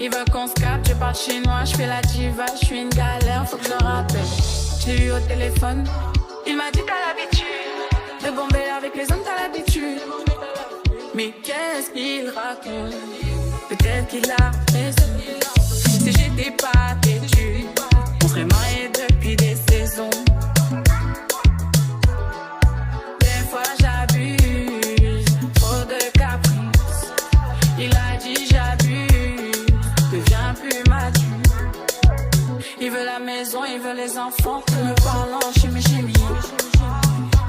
Il veut qu'on se capte, je parle chinois, je fais la diva, je suis une galère, faut que je le rappelle. Je l'ai eu au téléphone, il m'a dit t'as l'habitude de bomber avec les hommes, t'as l'habitude. Mais qu'est-ce qu'il raconte? Peut-être qu'il a raison. Si j'étais pas têtu, on serait mariés depuis des saisons. Des fois j'abuse, trop de caprices. Il a dit j'abuse, deviens plus mature. Il veut la maison, il veut les enfants, il me parle en chimie.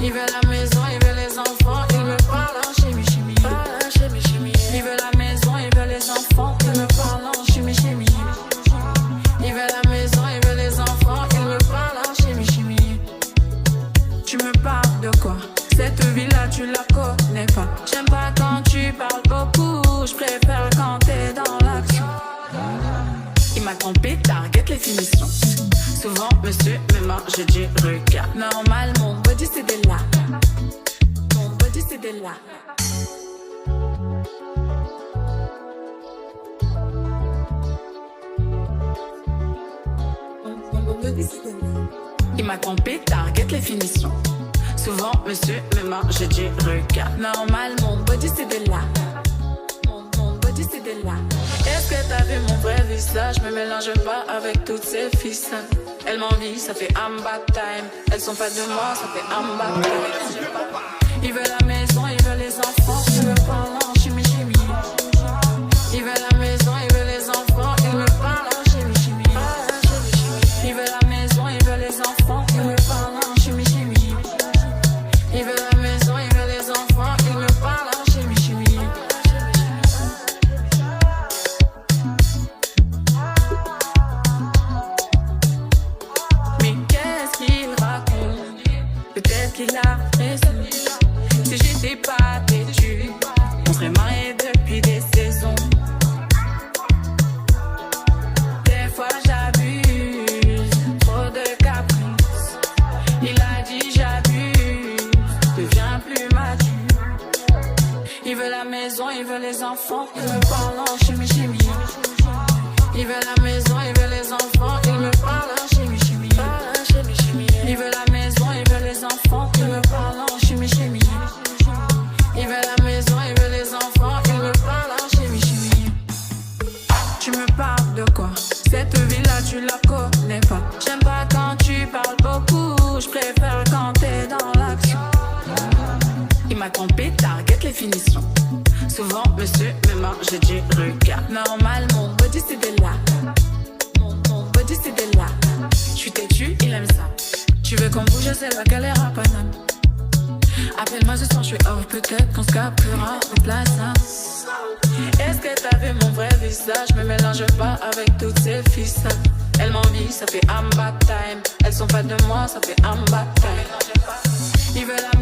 Il veut la maison, il veut les enfants, il me parle en chimie. Il veut la maison, il veut les enfants, il me parle en chimie. Il veut la maison, il veut les enfants, il me parle en chimie. Tu me parles de quoi? Cette vie-là, tu la connais pas. J'aime pas quand tu parles beaucoup, je préfère quand t'es dans l'action. Il m'a trompé, target les finitions. Souvent, monsieur me mange du regard. Normal, mon body c'est de là. Mon body c'est de là. Il m'a trompé, target les finitions. Souvent, monsieur me mange du regard. Normal, mon body c'est de là. Mon body c'est de là. Est-ce que t'as vu mon vrai visage? Me mélange pas avec toutes ces ficelles. Elles m'envient, ça fait amba time. Elles sont pas de moi, ça fait amba time. Il veut la maison, il veut les enfants. Il me parle en chimie. Il veut la maison, il veut les enfants. Il me parle en chimie. Il veut la maison, il veut les enfants. Il me parle en chimie. Il veut la maison, il veut les enfants. Il me parle en chimie. Mais qu'est-ce qu'il raconte? Peut-être qu'il a raison. Si j'étais pas têtu, on serait mariés depuis des saisons. Des fois j'abuse, trop de caprices. Il a dit j'abuse, deviens plus mature. Il veut la maison, il veut les enfants, il me parle en chimie. Il veut la maison, il veut les enfants, il me parle en chimie. Il veut la maison, il veut les enfants, il me parle en chimie. Il veut la maison, il veut les enfants, il me parle en chimie. Tu me parles de quoi? Cette vie-là, tu la connais pas. J'aime pas quand tu parles beaucoup, je préfère quand t'es dans l'action. Il m'a trompé, target les finitions. Souvent, monsieur me mange du regard. Normal, mon body c'est de là. Mon body c'est de là. J'suis têtu, il aime ça. Tu veux qu'on bouge, c'est la galère à Paname. Appelle-moi ce soir, j'suis off, peut-être qu'on se captera au plaza. Est-ce que t'as vu mon vrai visage? Me mélange pas avec toutes ces ficelles. Elles m'envient, ça fait amba time. Elles sont pas de moi, ça fait amba time. Il veut la